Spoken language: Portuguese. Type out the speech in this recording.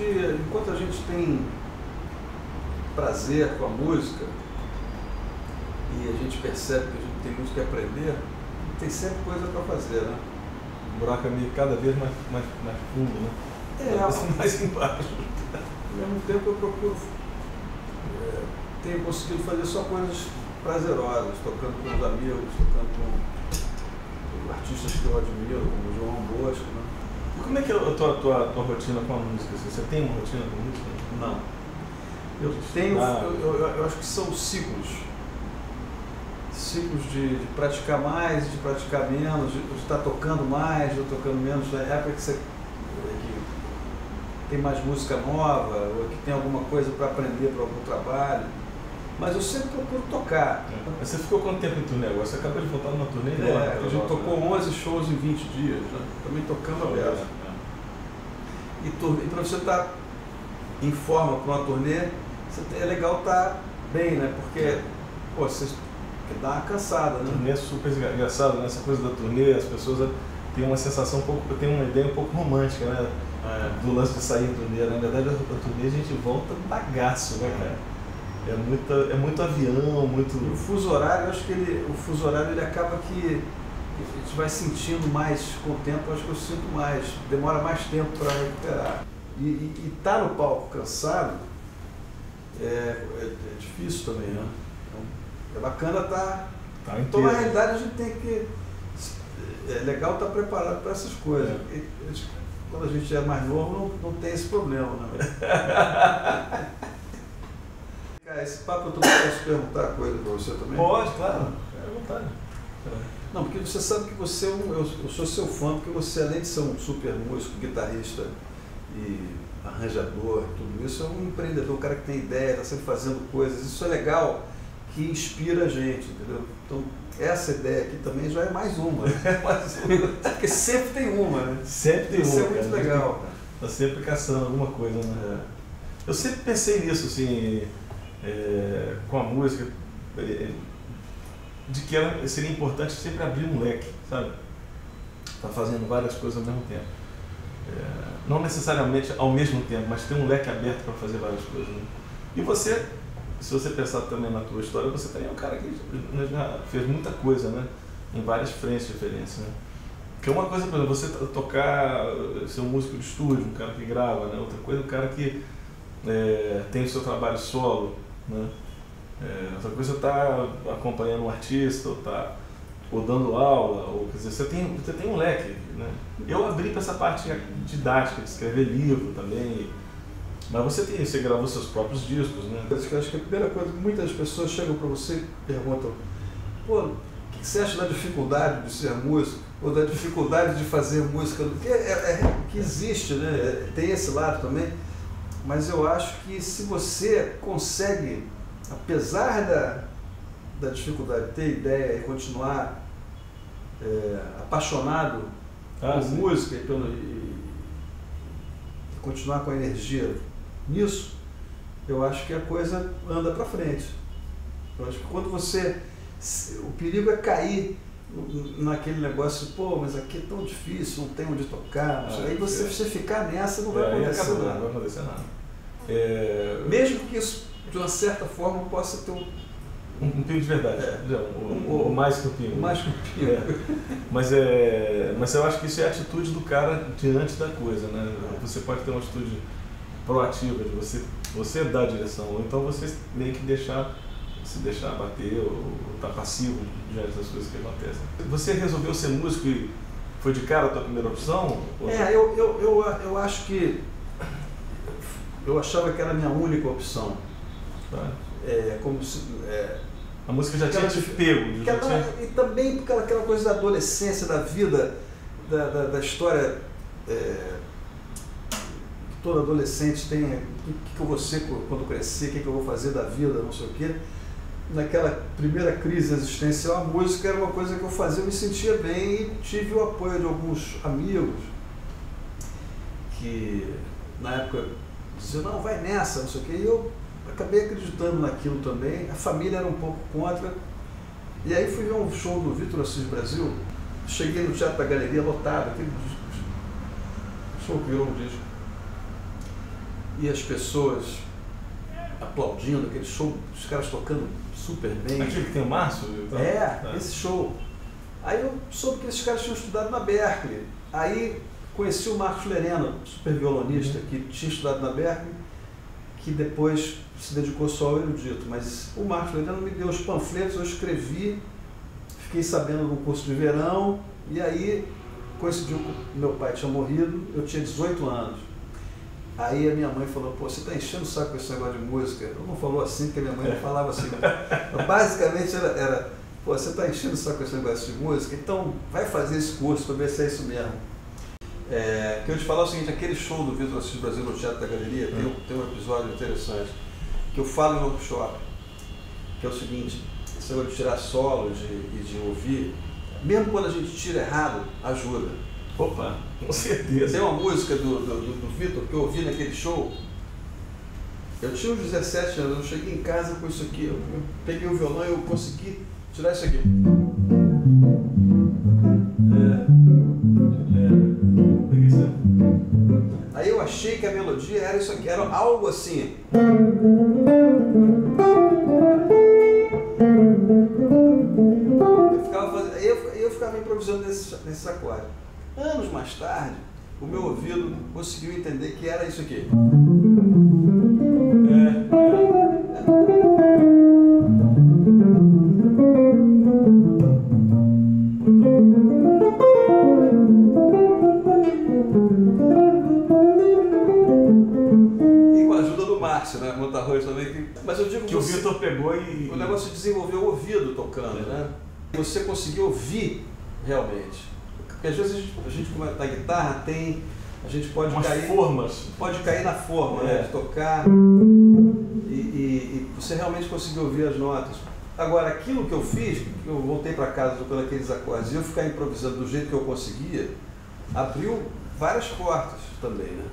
que enquanto a gente tem prazer com a música e a gente percebe que a gente tem muito que aprender, tem sempre coisa para fazer, né? O buraco é meio cada vez mais fundo, né? Mais embaixo. Ao mesmo tempo eu procuro, tenho conseguido fazer só coisas prazerosas, tocando com os amigos, tocando com artistas que eu admiro, como o João Bosco, né? E como é que é a tua rotina com a música? Você tem uma rotina com a música? Não. Eu tenho, eu acho que são ciclos. Ciclos de praticar mais e de praticar menos, de estar tocando mais, de tocando menos. Na época que você tem mais música nova, ou que tem alguma coisa para aprender para algum trabalho. Mas eu sempre procuro tocar. Mas você ficou quanto tempo em turnê agora? Você acabou de voltar numa turnê? A gente tocou 11 shows em 20 dias, né? Também tocando aberto. E para você estar em forma para uma turnê, é legal estar bem, né? Porque você dá uma cansada, né? A turnê é super engraçado, né? Essa coisa da turnê, as pessoas têm uma sensação têm uma ideia um pouco romântica, né? Do lance de sair em turnê. Na verdade, a turnê a gente volta bagaço, né, cara? É muito avião, muito... E o fuso horário, eu acho que o fuso horário ele acaba que a gente vai sentindo mais com o tempo, eu acho que eu sinto mais, demora mais tempo para recuperar. E tá no palco cansado é difícil também, né? Então, é bacana estar... Então, na realidade, a gente tem que... É legal estar preparado para essas coisas. Quando a gente é mais novo, não tem esse problema, né? Esse papo eu posso perguntar coisa para você também? Pode, claro. É à vontade. Não, porque você sabe que você eu sou seu fã, porque você, além de ser um super músico, guitarrista e arranjador, tudo isso, é um empreendedor, um cara que tem ideia, está sempre fazendo coisas. Isso é legal, que inspira a gente, entendeu? Então, essa ideia aqui também já é mais uma. Porque sempre tem uma, né? Sempre tem uma. Isso é muito legal. Está sempre caçando alguma coisa, né? Eu sempre pensei nisso, assim... com a música, de que seria importante sempre abrir um leque, sabe? Tá fazendo várias coisas ao mesmo tempo. Não necessariamente ao mesmo tempo, mas ter um leque aberto para fazer várias coisas. Né? E você, se você pensar também na tua história, você também é um cara que já fez muita coisa, né? Em várias frentes diferentes, né? Porque uma coisa, por exemplo, você tocar, ser um músico de estúdio, um cara que grava, né? Outra coisa, um cara que tem o seu trabalho solo, né? Outra coisa é estar acompanhando um artista, ou dando aula, ou quer dizer, você tem um leque, né? Eu abri para essa parte didática, de escrever livro também, mas você gravou seus próprios discos, né? Eu acho que a primeira coisa, muitas pessoas chegam para você e perguntam: pô, o que você acha da dificuldade de ser músico? Ou da dificuldade de fazer música? Porque que existe, né? Tem esse lado também. Mas eu acho que se você consegue, apesar da dificuldade, ter ideia e continuar apaixonado por música e continuar com a energia nisso, eu acho que a coisa anda para frente. Eu acho que quando o perigo é cair naquele negócio, pô, mas aqui é tão difícil, não tem onde tocar, aí você ficar nessa não vai acontecer nada. Não vai acontecer nada. Mesmo que isso, de uma certa forma, possa ter um pingo de verdade, o mais que o pingo. Mais que o pingo. Mas eu acho que isso é a atitude do cara diante da coisa, né? Você pode ter uma atitude proativa, de você dar a direção, ou então você meio que se deixar bater, ou estar passivo diante das coisas que acontecem. Você resolveu ser músico e foi de cara a tua primeira opção? Eu acho que eu achava que era a minha única opção. Como se, a música já tinha te pego. E também aquela coisa da adolescência, da vida, da história que todo adolescente tem, o que eu vou ser quando crescer, o que eu vou fazer da vida, não sei o quê. Naquela primeira crise existencial, a música era uma coisa que eu fazia, eu me sentia bem e tive o apoio de alguns amigos que na época diziam: não, vai nessa, não sei o quê, e eu acabei acreditando naquilo também. A família era um pouco contra, e aí fui ver um show do Vitor Assis Brasil, cheguei no Teatro da Galeria lotado, aquele show que virou um disco, e as pessoas aplaudindo, aquele show, os caras tocando super bem. Aquele que tem o Márcio? Então, Esse show. Aí eu soube que esses caras tinham estudado na Berklee. Aí conheci o Marcos Lerena, super violonista, que tinha estudado na Berklee, que depois se dedicou só ao erudito. Mas o Marcos Lerena me deu os panfletos, eu escrevi, fiquei sabendo no curso de verão, e aí coincidiu com meu pai tinha morrido, eu tinha 18 anos. Aí a minha mãe falou, pô, você está enchendo o saco com esse negócio de música? Eu não falou assim, porque a minha mãe não falava assim. Basicamente era, pô, você está enchendo o saco com esse negócio de música, então vai fazer esse curso para ver se é isso mesmo. Que eu te falar o seguinte, aquele show do Vitor Assis Brasil no Teatro da Galeria, tem um episódio interessante, que eu falo em workshop, que é o seguinte, esse negócio de tirar solo e de ouvir, mesmo quando a gente tira errado, ajuda. Opa, com certeza. Tem uma música do Vitor que eu ouvi naquele show. Eu tinha uns 17 anos, eu cheguei em casa com isso aqui, eu peguei o violão e eu consegui tirar isso aqui. Aí eu achei que a melodia era isso aqui, era algo assim. Eu ficava improvisando nesse acorde. Anos mais tarde, o meu ouvido conseguiu entender que era isso aqui. E com a ajuda do Márcio, né? Montarroz também. Mas eu digo que o Vitor pegou e... O negócio de desenvolver o ouvido tocando, né? Você conseguir ouvir realmente. Porque às vezes a gente na guitarra a gente pode cair na forma, né, de tocar e você realmente conseguir ouvir as notas. Agora, aquilo que eu fiz, que eu voltei para casa tocando aqueles acordes e eu ficar improvisando do jeito que eu conseguia, abriu várias portas também, né?